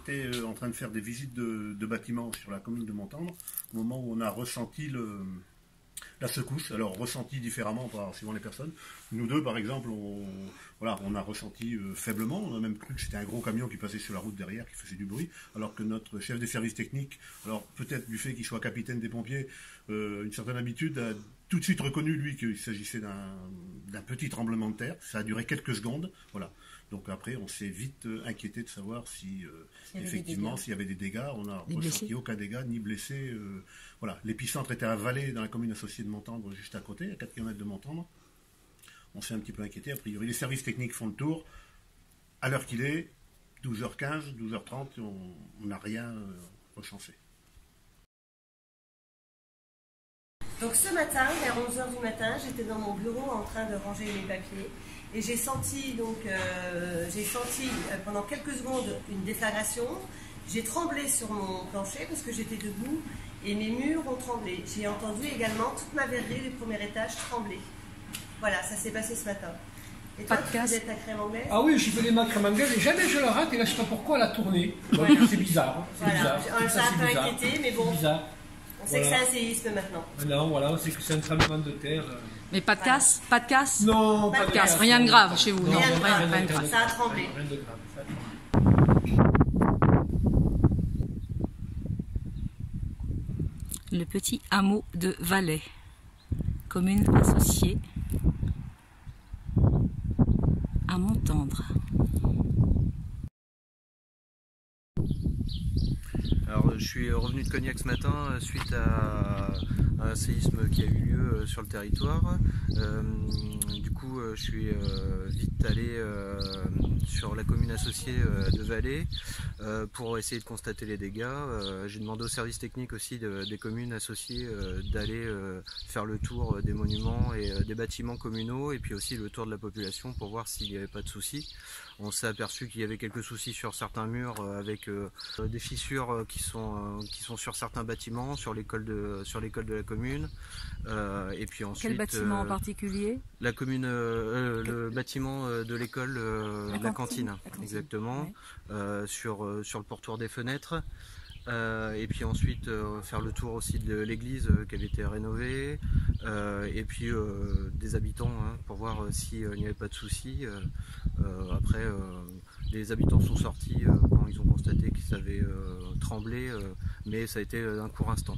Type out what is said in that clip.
était en train de faire des visites de bâtiments sur la commune de Montendre, au moment où on a ressenti la secousse. Alors, ressenti différemment suivant les personnes. Nous deux, par exemple, on a ressenti faiblement. On a même cru que c'était un gros camion qui passait sur la route derrière, qui faisait du bruit, alors que notre chef des services techniques, alors peut-être du fait qu'il soit capitaine des pompiers, une certaine habitude, a tout de suite reconnu, lui, qu'il s'agissait d'un petit tremblement de terre. Ça a duré quelques secondes, voilà. Donc après, on s'est vite inquiété de savoir si, effectivement, s'il y avait des dégâts. On n'a ressenti aucun dégât, ni blessé. Voilà. L'épicentre était à Vallée, dans la commune associée de Montendre, juste à côté, à 4 km de Montendre. On s'est un petit peu inquiété. A priori, les services techniques font le tour. À l'heure qu'il est, 12h15, 12h30, on n'a rien recensé. Donc ce matin, vers 11h du matin, j'étais dans mon bureau en train de ranger mes papiers et j'ai senti pendant quelques secondes une déflagration. J'ai tremblé sur mon plancher parce que j'étais debout et mes murs ont tremblé. J'ai entendu également toute ma verrerie du premier étage trembler. Voilà, ça s'est passé ce matin. Et toi, tu faisais ta crème anglaise? Ah oui, je faisais ma crème anglaise et jamais je la rate et là je sais pas pourquoi elle a tourné. Ouais, c'est bizarre. Voilà, ça a un peu inquiété, mais bon. Bizarre. On sait que c'est un séisme maintenant. Non, voilà, on sait que c'est un tremblement de terre. Mais pas de casse? Pas de casse? Non, pas de casse. Rien de grave chez vous? Non, rien de grave. Ça a tremblé. Rien de grave, ça a tremblé. Le petit hameau de Vallée, commune associée à Montendre. Alors, je suis revenu de Cognac ce matin suite à un séisme qui a eu lieu sur le territoire. Du coup, je suis vite allé sur la commune associée de Vallée pour essayer de constater les dégâts. J'ai demandé aux services techniques aussi des communes associées d'aller faire le tour des monuments et des bâtiments communaux et puis aussi le tour de la population pour voir s'il n'y avait pas de soucis. On s'est aperçu qu'il y avait quelques soucis sur certains murs avec des fissures qui sont sur certains bâtiments, sur l'école de la commune. Et puis ensuite, quel bâtiment en particulier? La commune, le bâtiment de l'école, la cantine, exactement, ouais. Sur le portoir des fenêtres. Et puis ensuite faire le tour aussi de l'église qui avait été rénovée, et puis des habitants pour voir s'il n'y avait pas de soucis. Après, les habitants sont sortis quand ils ont constaté qu'ils avaient tremblé, mais ça a été un court instant.